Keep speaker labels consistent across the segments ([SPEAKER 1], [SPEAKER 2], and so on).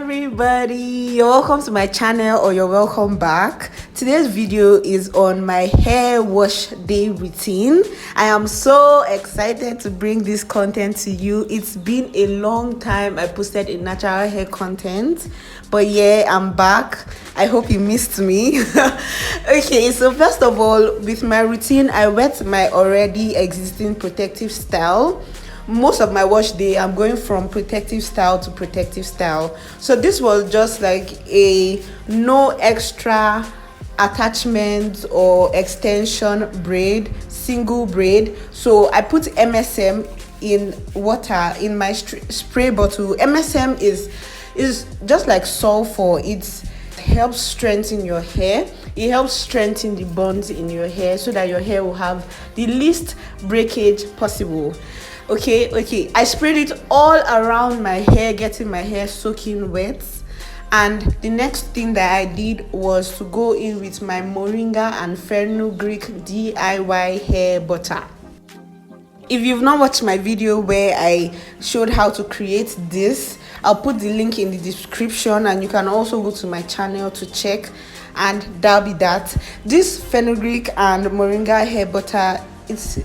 [SPEAKER 1] everybody, you're welcome to my channel, or you're welcome back. Today's video is on my hair wash day routine. I am so excited to bring this content to you. It's been a long time I posted a natural hair content, but yeah, I'm back. I hope you missed me. Okay, so first of all, with my routine, I wet my already existing protective style. Most of my wash day, I'm going from protective style to protective style. So this was just like a no extra attachment or extension braid, single braid. So I put MSM in water in my spray bottle. MSM is just like sulfur. It helps strengthen your hair. It helps strengthen the bonds in your hair so that your hair will have the least breakage possible. Okay, I sprayed it all around my hair, getting my hair soaking wet. And the next thing that I did was to go in with my Moringa and FENUGREEK DIY hair butter. If you've not watched my video where I showed how to create this, I'll put the link in the description, and you can also go to my channel to check, and that'll be that. This FENUGREEK and Moringa hair butter, it's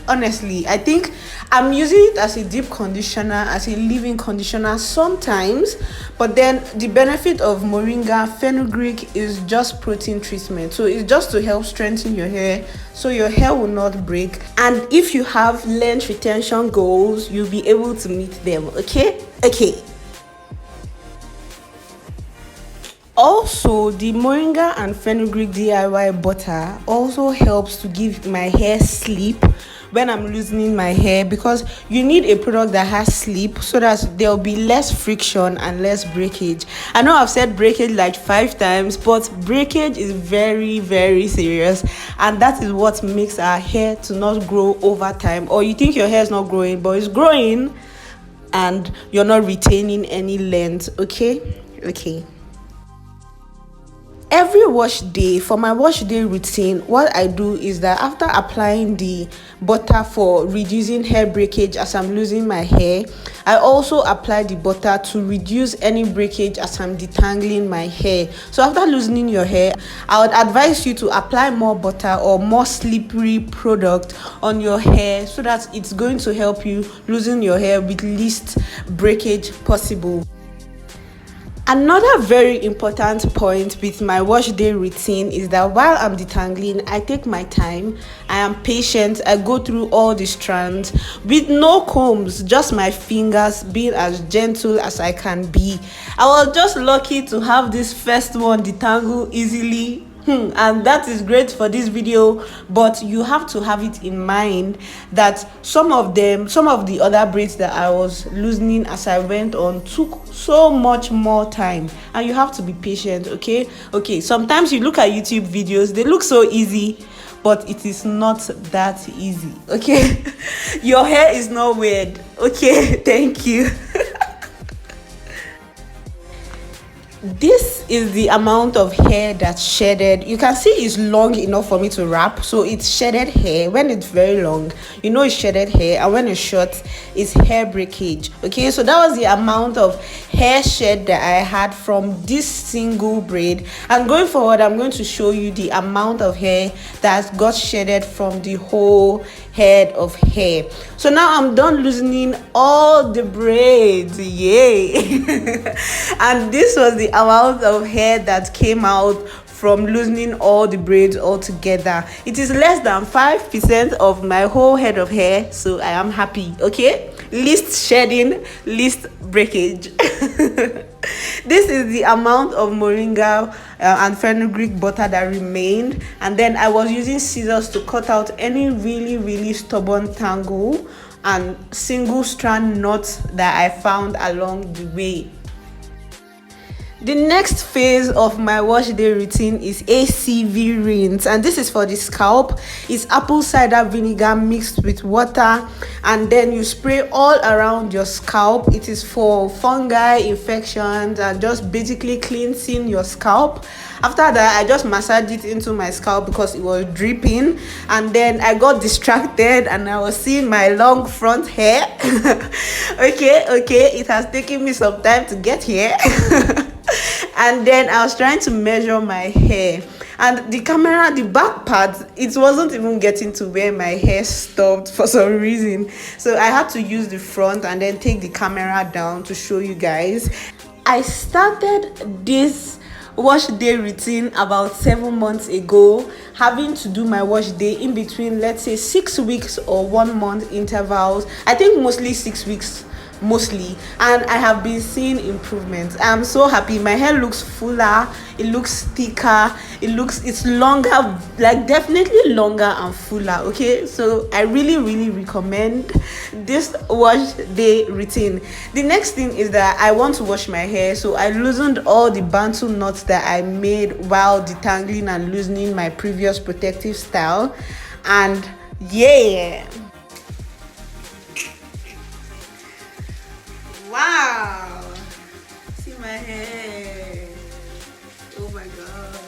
[SPEAKER 1] honestly, I think I'm using it as a deep conditioner, as a leave-in conditioner sometimes, but then the benefit of Moringa FENUGREEK is just protein treatment. So it's just to help strengthen your hair so your hair will not break, and if you have length retention goals, you'll be able to meet them. Okay. Also, the Moringa and FENUGREEK DIY butter also helps to give my hair sleep when I'm loosening my hair, because you need a product that has sleep so that there'll be less friction and less breakage. I know I've said breakage like 5 times, but breakage is very, very serious, and that is what makes our hair to not grow over time. Or you think your hair is not growing, but it's growing and you're not retaining any length. Okay. Every wash day, for my wash day routine, what I do is that after applying the butter for reducing hair breakage as I'm losing my hair, I also apply the butter to reduce any breakage as I'm detangling my hair. So after loosening your hair, I would advise you to apply more butter or more slippery product on your hair so that it's going to help you loosen your hair with least breakage possible. Another very important point with my wash day routine is that while I'm detangling, I take my time, I am patient, I go through all the strands with no combs, just my fingers, being as gentle as I can be. I was just lucky to have this first one detangle easily. And that is great for this video, but you have to have it in mind that some of the other braids that I was loosening as I went on took so much more time, and you have to be patient. Okay, sometimes you look at YouTube videos, they look so easy, but it is not that easy. Okay. Your hair is not weird. Okay. Thank you. This is the amount of hair that's shedded. You can see it's long enough for me to wrap, so it's shedded hair. When it's very long, you know it's shedded hair, and when it's short, it's hair breakage. Okay, so that was the amount of hair shed that I had from this single braid, and going forward I'm going to show you the amount of hair that got shedded from the whole head of hair. So now I'm done loosening all the braids, yay. And this was the amount of hair that came out from loosening all the braids all together. It is less than 5% of my whole head of hair, so I am happy. Okay, least shedding, least breakage. This is the amount of Moringa and FENUGREEK butter that remained, and then I was using scissors to cut out any really stubborn tangle and single strand knots that I found along the way. The next phase of my wash day routine is ACV rinse, and this is for the scalp. It's apple cider vinegar mixed with water, and then you spray all around your scalp. It is for fungi infections and just basically cleansing your scalp. After that, I just massaged it into my scalp because it was dripping, and then I got distracted and I was seeing my long front hair. Okay, it has taken me some time to get here. And then I was trying to measure my hair, and the camera, the back part, it wasn't even getting to where my hair stopped for some reason. So I had to use the front and then take the camera down to show you guys. I started this wash day routine about 7 months ago, having to do my wash day in between, let's say 6 weeks or 1 month intervals. I think mostly 6 weeks, and I have been seeing improvements. I'm so happy. My hair looks fuller, it looks thicker, it's longer, like definitely longer and fuller. Okay, so I really recommend this wash day routine. The next thing is that I want to wash my hair, so I loosened all the bantu knots that I made while detangling and loosening my previous protective style. And yeah, wow, see my hair. Oh my god.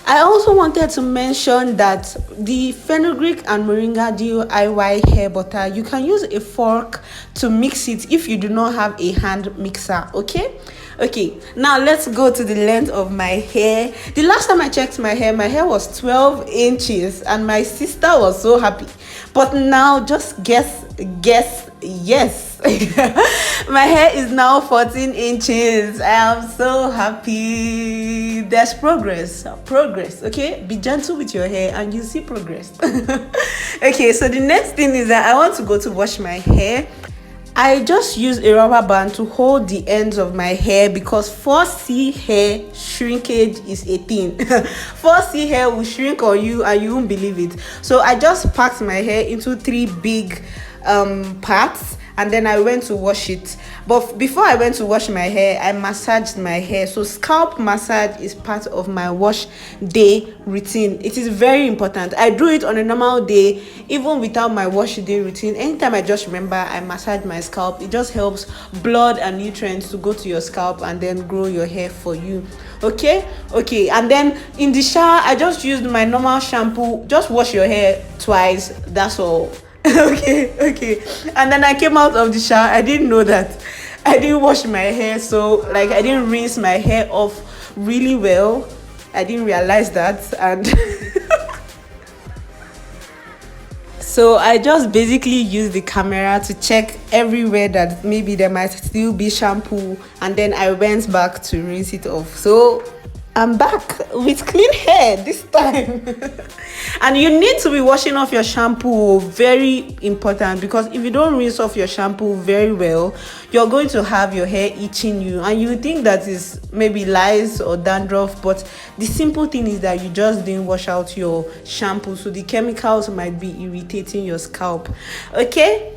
[SPEAKER 1] I also wanted to mention that the FENUGREEK and MORINGA DIY hair butter, you can use a fork to mix it if you do not have a hand mixer. Okay, now let's go to the length of my hair. The last time I checked my hair was 12 inches, and my sister was so happy. But now just guess, yes. My hair is now 14 inches. I am so happy. There's progress. Okay, be gentle with your hair and you see progress. Okay, so the next thing is that I want to go to wash my hair. I just use a rubber band to hold the ends of my hair because 4C hair shrinkage is a thing. 4C hair will shrink on you and you won't believe it. So I just packed my hair into 3 big parts, and then I went to wash it. But before I went to wash my hair, I massaged my hair. So scalp massage is part of my wash day routine. It is very important. I do it on a normal day, even without my wash day routine. Anytime I just remember, I massage my scalp. It just helps blood and nutrients to go to your scalp and then grow your hair for you. Okay, and then in the shower, I just used my normal shampoo. Just wash your hair twice, that's all. Okay, and then I came out of the shower. I didn't know that I didn't wash my hair, so like I didn't rinse my hair off really well. I didn't realize that, and so I just basically used the camera to check everywhere that maybe there might still be shampoo, and then I went back to rinse it off. So I'm back with clean hair this time. And you need to be washing off your shampoo, very important, because if you don't rinse off your shampoo very well, you're going to have your hair itching you, and you think that is maybe lice or dandruff, but the simple thing is that you just didn't wash out your shampoo, so the chemicals might be irritating your scalp. Okay.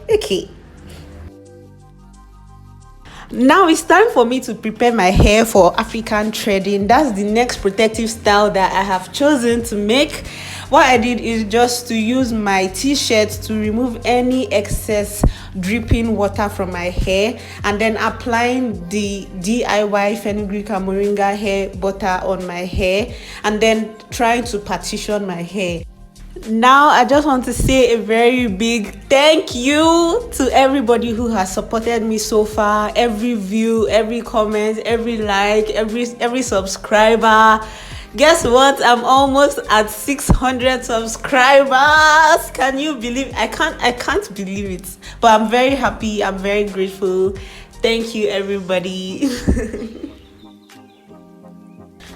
[SPEAKER 1] Now it's time for me to prepare my hair for African threading. That's the next protective style that I have chosen to make. What I did is just to use my t-shirt to remove any excess dripping water from my hair, and then applying the DIY FENUGREEK and MORINGA hair butter on my hair, and then trying to partition my hair. Now I just want to say a very big thank you to everybody who has supported me so far. Every view, every comment, every like, every subscriber. Guess what? I'm almost at 600 subscribers. Can you believe? I can't believe it. But I'm very happy. I'm very grateful. Thank you, everybody.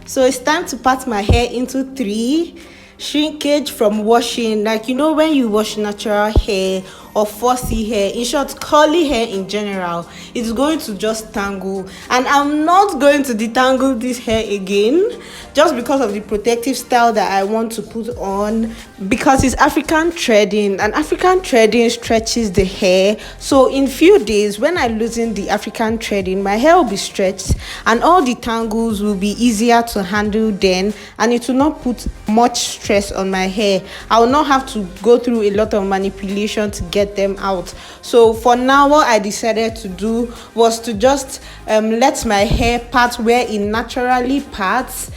[SPEAKER 1] So it's time to part my hair into 3. Shrinkage from washing, like when you wash natural hair or fussy hair, in short curly hair in general, it's going to just tangle. And I'm not going to detangle this hair again just because of the protective style that I want to put on, because it's African threading, and African threading stretches the hair. So in few days when I loosen the African threading, my hair will be stretched and all the tangles will be easier to handle then, and it will not put much stress on my hair. I will not have to go through a lot of manipulation to get them out. So for now, what I decided to do was to just let my hair part where it naturally parts.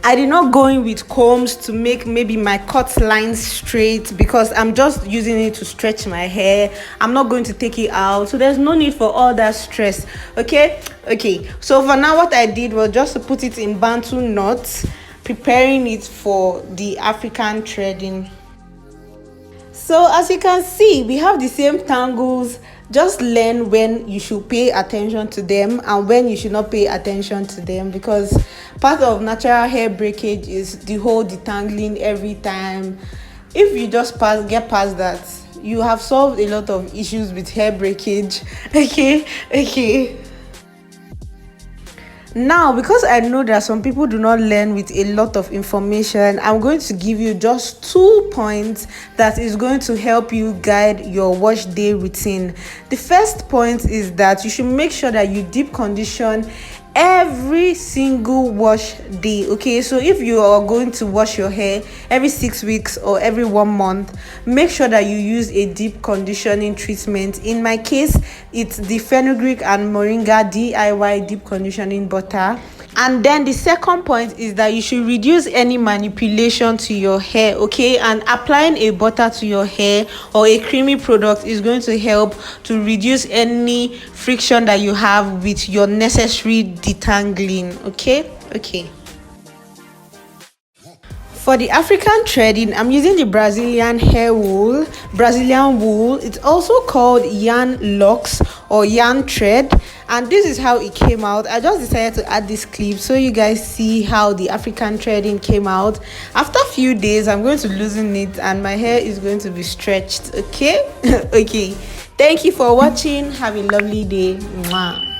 [SPEAKER 1] I did not go in with combs to make maybe my cut lines straight, because I'm just using it to stretch my hair. I'm not going to take it out, so there's no need for all that stress. Okay, so for now what I did was just to put it in bantu knots, preparing it for the African threading. So as you can see, we have the same tangles. Just learn when you should pay attention to them and when you should not pay attention to them, because part of natural hair breakage is the whole detangling every time. If you just get past that, you have solved a lot of issues with hair breakage. Okay. Now, because I know that some people do not learn with a lot of information, I'm going to give you just 2 points that is going to help you guide your wash day routine. The first point is that you should make sure that you deep condition every single wash day. Okay, so if you are going to wash your hair every 6 weeks or every 1 month, make sure that you use a deep conditioning treatment. In my case, it's the FENUGREEK and MORINGA DIY deep conditioning butter. And then the second point is that you should reduce any manipulation to your hair, okay? And applying a butter to your hair or a creamy product is going to help to reduce any friction that you have with your necessary detangling, okay? For the African threading, I'm using the Brazilian wool. It's also called yarn locks or yarn thread, and this is how it came out. I just decided to add this clip so you guys see how the African threading came out. After a few days, I'm going to loosen it and my hair is going to be stretched, okay? Okay. Thank you for watching. Have a lovely day. Mwah.